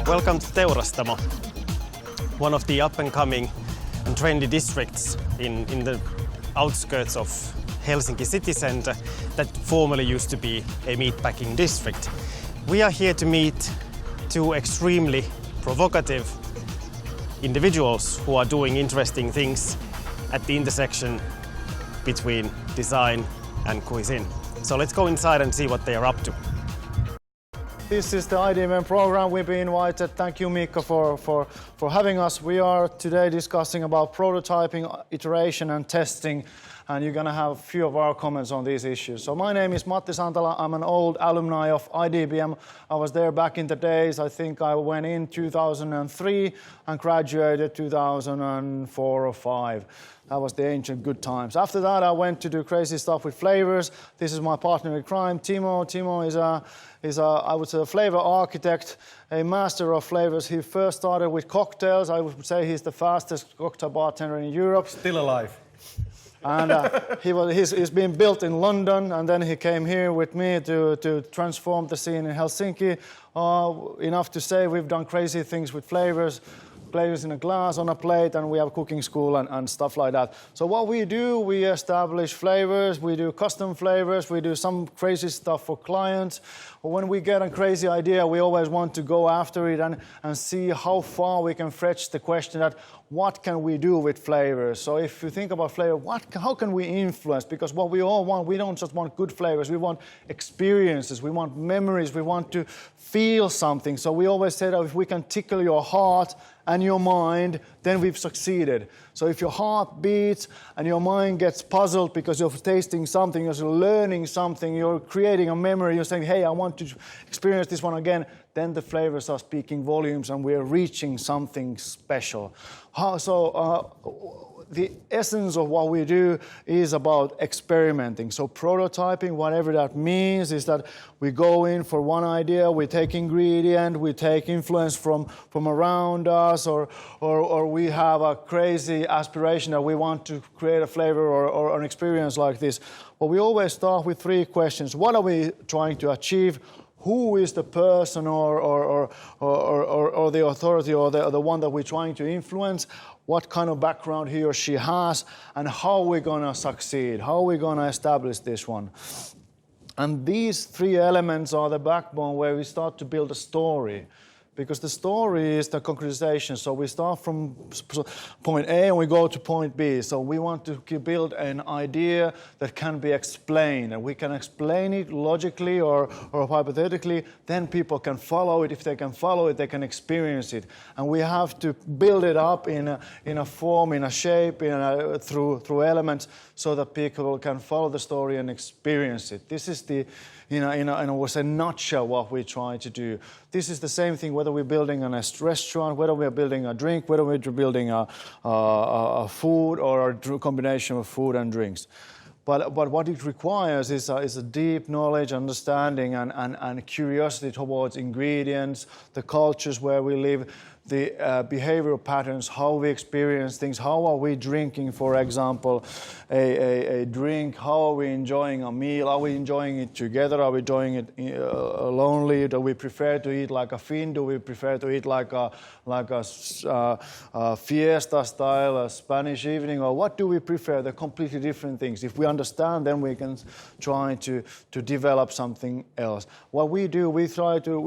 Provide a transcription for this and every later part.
Welcome to Teurastamo, one of the up-and-coming and trendy districts in the outskirts of Helsinki city centre that formerly used to be a meatpacking district. We are here to meet two extremely provocative individuals who are doing interesting things at the intersection between design and cuisine. So let's go inside and see what they are up to. This is the IDMM program. We've been invited. Thank you, Mikko, for having us. We are today discussing about prototyping, iteration and testing, and you're going to have a few of our comments on these issues. So my name is Matti Santala. I'm an old alumni of IDBM. I was there back in the days. I think I went in 2003 and graduated 2004 or 5. That was the ancient good times. After that, I went to do crazy stuff with Flavours. This is my partner in crime, Timo. Timo is I would say, a flavor architect, a master of flavors. He first started with cocktails. I would say he's the fastest cocktail bartender in Europe. Still alive. And he's been built in London, and then he came here with me to transform the scene in Helsinki. Enough to say we've done crazy things with flavors in a glass, on a plate, and we have a cooking school and stuff like that. So what we do, we establish flavors, we do custom flavors, we do some crazy stuff for clients. When we get a crazy idea, we always want to go after it and see how far we can fetch the question that what can we do with flavors? So if you think about flavor, how can we influence? Because what we all want, we don't just want good flavors, we want experiences, we want memories, we want to feel something. So we always say that if we can tickle your heart and your mind, then we've succeeded. So if your heart beats and your mind gets puzzled because you're tasting something, you're learning something, you're creating a memory, you're saying, hey, I want to experience this one again, then the flavors are speaking volumes and we're reaching something special. The essence of what we do is about experimenting. So prototyping, whatever that means, is that we go in for one idea, we take ingredient, we take influence from around us, or we have a crazy aspiration that we want to create a flavor or an experience like this. But we always start with 3 questions. What are we trying to achieve? Who is the person or the authority or the one that we're trying to influence? What kind of background he or she has, and how we're going to succeed, how we're going to establish this one. And these 3 elements are the backbone where we start to build a story. Because the story is the concretization. So we start from point A and we go to point B. So we want to build an idea that can be explained. And we can explain it logically or hypothetically. Then people can follow it. If they can follow it, they can experience it. And we have to build it up in a form, in a shape, through elements so that people can follow the story and experience it. This is the in a nutshell what we try to do. This is the same thing whether we're building a restaurant, whether we're building a drink, whether we're building a food or a combination of food and drinks. But what it requires is a deep knowledge, understanding and curiosity towards ingredients, the cultures where we live, the behavioral patterns, how we experience things, how are we drinking, for example, a drink, how are we enjoying a meal, are we enjoying it together, are we enjoying it lonely, do we prefer to eat like a Finn, do we prefer to eat like a fiesta style, a Spanish evening, or what do we prefer? They're completely different things. If we understand, then we can try to develop something else. What we do, we try to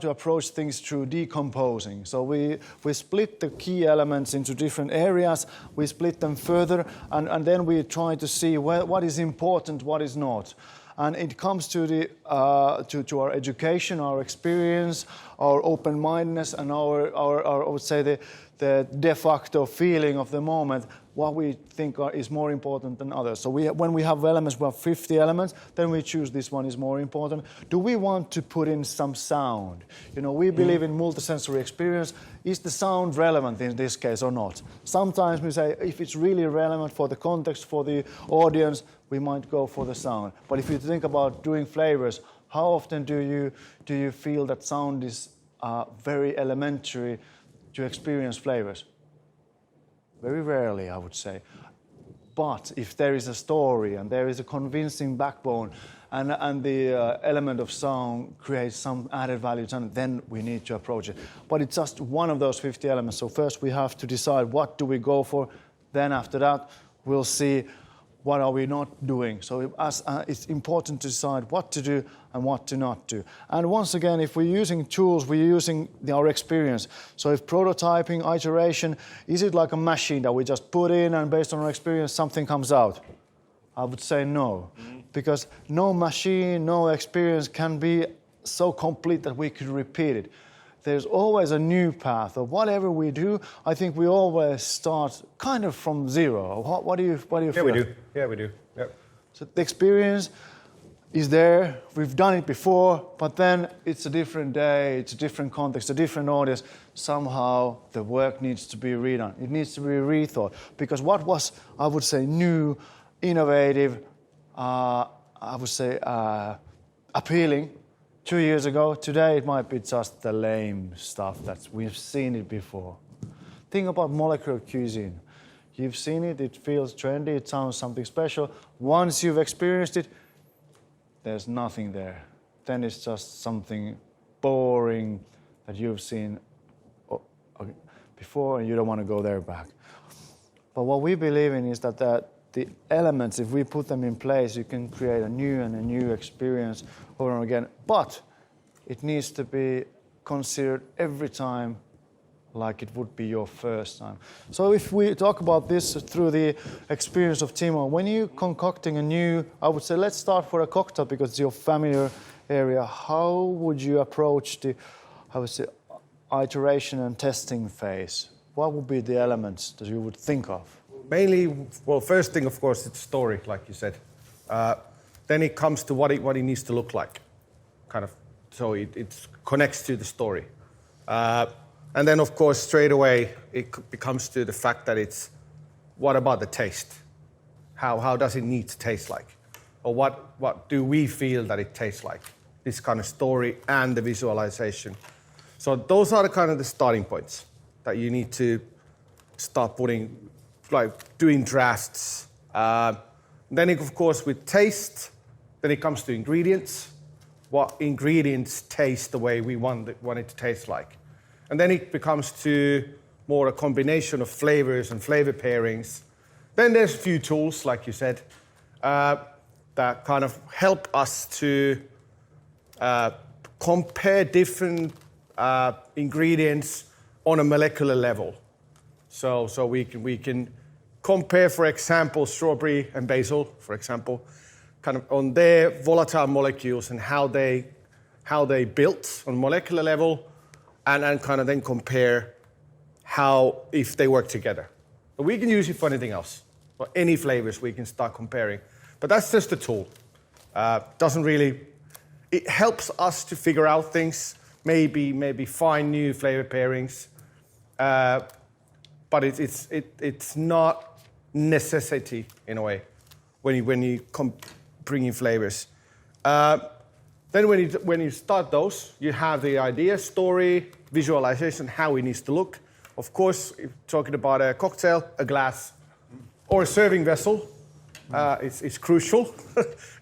approach things through decomposing. So we split the key elements into different areas, we split them further, and then we try to see what is important, what is not. And it comes to our education, our experience, our open-mindedness, and our I would say the de facto feeling of the moment, what we think is more important than others. So when we have elements, we have 50 elements, then we choose this one is more important. Do we want to put in some sound? We believe in multisensory experience. Is the sound relevant in this case or not? Sometimes we say if it's really relevant for the context, for the audience, we might go for the sound. But if you think about doing flavors, how often do you feel that sound is very elementary to experience flavors? Very rarely, I would say. But if there is a story and there is a convincing backbone and the element of sound creates some added value, then we need to approach it. But it's just one of those 50 elements. So first we have to decide what do we go for. Then after that, we'll see what are we not doing. So it's important to decide what to do and what to not do. And once again, if we're using tools, we're using our experience. So if prototyping, iteration, is it like a machine that we just put in and based on our experience something comes out? I would say no. Because no machine, no experience can be so complete that we could repeat it. There's always a new path. Or whatever we do, I think we always start kind of from zero. What do you feel? Yeah, we do. Yep. So the experience is there. We've done it before, but then it's a different day, it's a different context, a different audience. Somehow the work needs to be redone. It needs to be rethought. Because what was, I would say, new, innovative, I would say appealing 2 years ago, today it might be just the lame stuff that we've seen it before. Think about molecular cuisine. You've seen it, it feels trendy, it sounds something special. Once you've experienced it, there's nothing there. Then it's just something boring that you've seen before and you don't want to go there back. But what we believe in is that the elements, if we put them in place, you can create a new experience over and again. But it needs to be considered every time like it would be your first time. So if we talk about this through the experience of Timo, when you're concocting a new, I would say let's start for a cocktail because it's your familiar area, how would you approach the, I would say, iteration and testing phase? What would be the elements that you would think of? Mainly, well, first thing, of course, it's story, like you said. Then it comes to what it needs to look like, kind of. So it connects to the story. And then, of course, straight away, it becomes to the fact that it's, what about the taste? How does it need to taste like? Or what do we feel that it tastes like? This kind of story and the visualization. So those are the kind of the starting points that you need to start putting, like doing drafts. Then, of course, with taste, then it comes to ingredients. What ingredients taste the way we want it to taste like. And then it becomes to more a combination of flavors and flavor pairings. Then there's a few tools, like you said, that kind of help us to compare different ingredients on a molecular level. So we can compare, for example, strawberry and basil, for example, kind of on their volatile molecules and how they built on molecular level, and kind of then compare how, if they work together. But we can use it for anything else. For any flavors we can start comparing. But that's just a tool. Doesn't really, it helps us to figure out things, maybe find new flavor pairings. But it's not necessity in a way when you bring in flavors. Then when you start those, you have the idea, story, visualization, how it needs to look. Of course, if talking about a cocktail, a glass, or a serving vessel, it's crucial.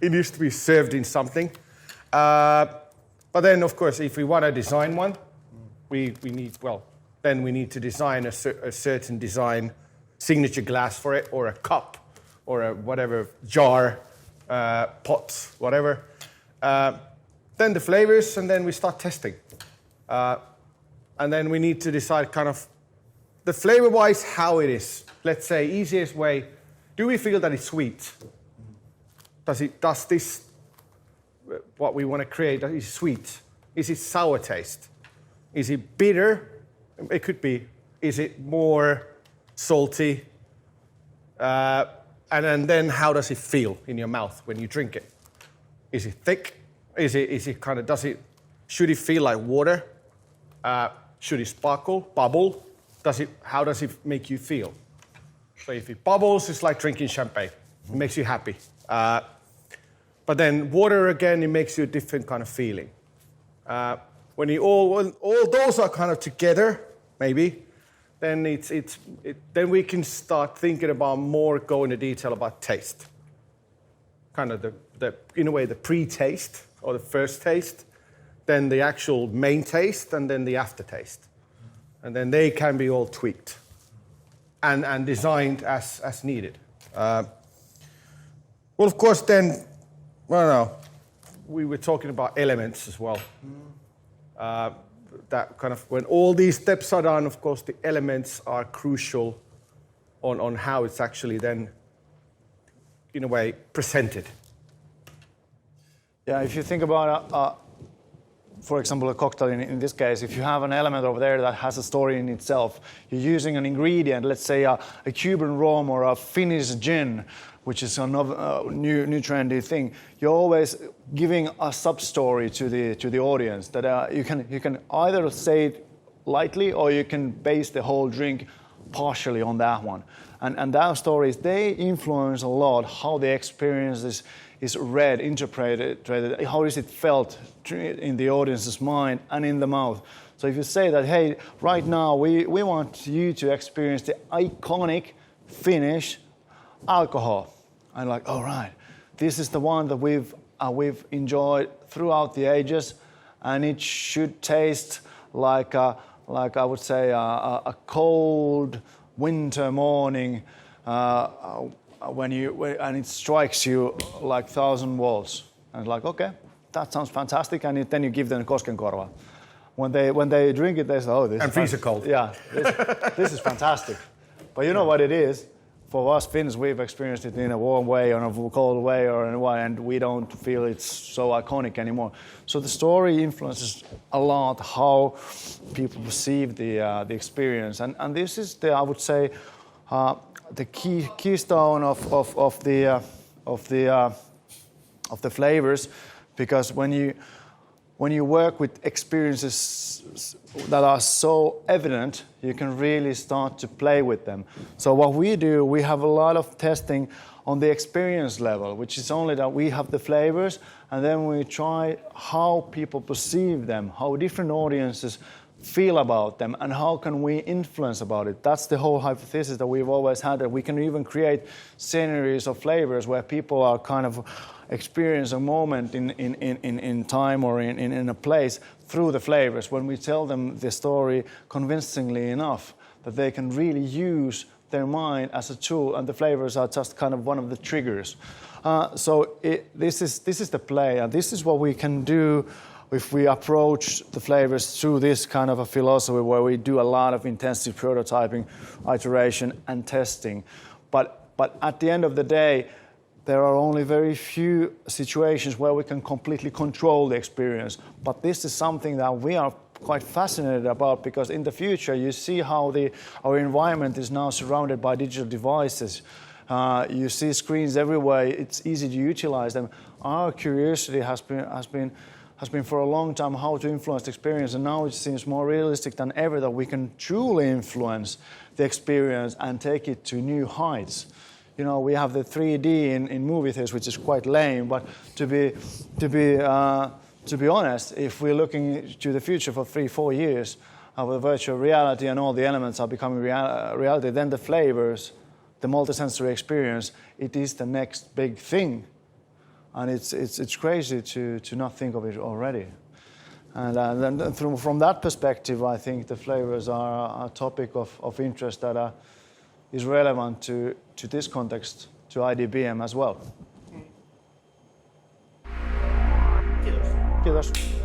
It needs to be served in something. But then, of course, if we want to design one, we need to design a certain design signature glass for it, or a cup, or a whatever jar, pot, whatever. Then the flavors, and then we start testing. And then we need to decide kind of the flavor-wise how it is. Let's say easiest way, do we feel that it's sweet? Does this, what we want to create, is sweet? Is it sour taste? Is it bitter? It could be. Is it more salty? And then how does it feel in your mouth when you drink it? Is it thick? Is it kind of, should it feel like water? Should it sparkle, bubble? How does it make you feel? So if it bubbles, it's like drinking champagne. It makes you happy. But then water, again, it makes you a different kind of feeling. When all those are kind of together, maybe, then then we can start thinking about more, go into detail about taste. Kind of in a way, the pre-taste or the first taste, then the actual main taste, and then the aftertaste. And then they can be all tweaked and designed as needed. Well, of course, then, we were talking about elements as well. That kind of, when all these steps are done, of course, the elements are crucial on how it's actually then, in a way, presented. Yeah, if you think about, for example, a cocktail in this case, if you have an element over there that has a story in itself, you're using an ingredient, let's say a Cuban rum or a Finnish gin, which is another new trendy thing. You're always giving a sub-story to the audience that you can either say it lightly or you can base the whole drink partially on that one. And those stories, they influence a lot how the experience is read, interpreted, how is it felt in the audience's mind and in the mouth. So if you say that, hey, right now we want you to experience the iconic Finnish alcohol. And like, all right, this is the one that we've enjoyed throughout the ages, and it should taste like I would say a cold winter morning and it strikes you like 1,000 volts. And it's like, okay, that sounds fantastic, and then you give them Koskenkorva. When they drink it, they say, oh, this. And freezer cold. Yeah, this is fantastic. But you know what it is? For us Finns, we've experienced it in a warm way, or a cold way, or in a way, and we don't feel it's so iconic anymore. So the story influences a lot how people perceive the experience, and this is I would say the keystone of the flavors, because when you work with experiences that are so evident, you can really start to play with them. So what we do, we have a lot of testing on the experience level, which is only that we have the flavors, and then we try how people perceive them, how different audiences feel about them, and how can we influence about it. That's the whole hypothesis that we've always had, that we can even create sceneries of flavors where people are kind of experience a moment in time or in a place through the flavors, when we tell them the story convincingly enough that they can really use their mind as a tool, and the flavors are just kind of one of the triggers. This is the play, and this is what we can do if we approach the flavors through this kind of a philosophy where we do a lot of intensive prototyping, iteration, and testing. But at the end of the day, there are only very few situations where we can completely control the experience. But this is something that we are quite fascinated about, because in the future you see how our environment is now surrounded by digital devices. You see screens everywhere. It's easy to utilize them. Our curiosity has been for a long time how to influence the experience, and now it seems more realistic than ever that we can truly influence the experience and take it to new heights. You know, we have the 3D in movie theaters, which is quite lame, but to be honest, if we're looking to the future for 3-4 years of the virtual reality and all the elements are becoming reality, then the flavors, the multisensory experience, it is the next big thing. And it's crazy to not think of it already. And then from that perspective, I think the flavors are a topic of interest that is relevant to this context, to IDBM as well. Kiitos. Kiitos.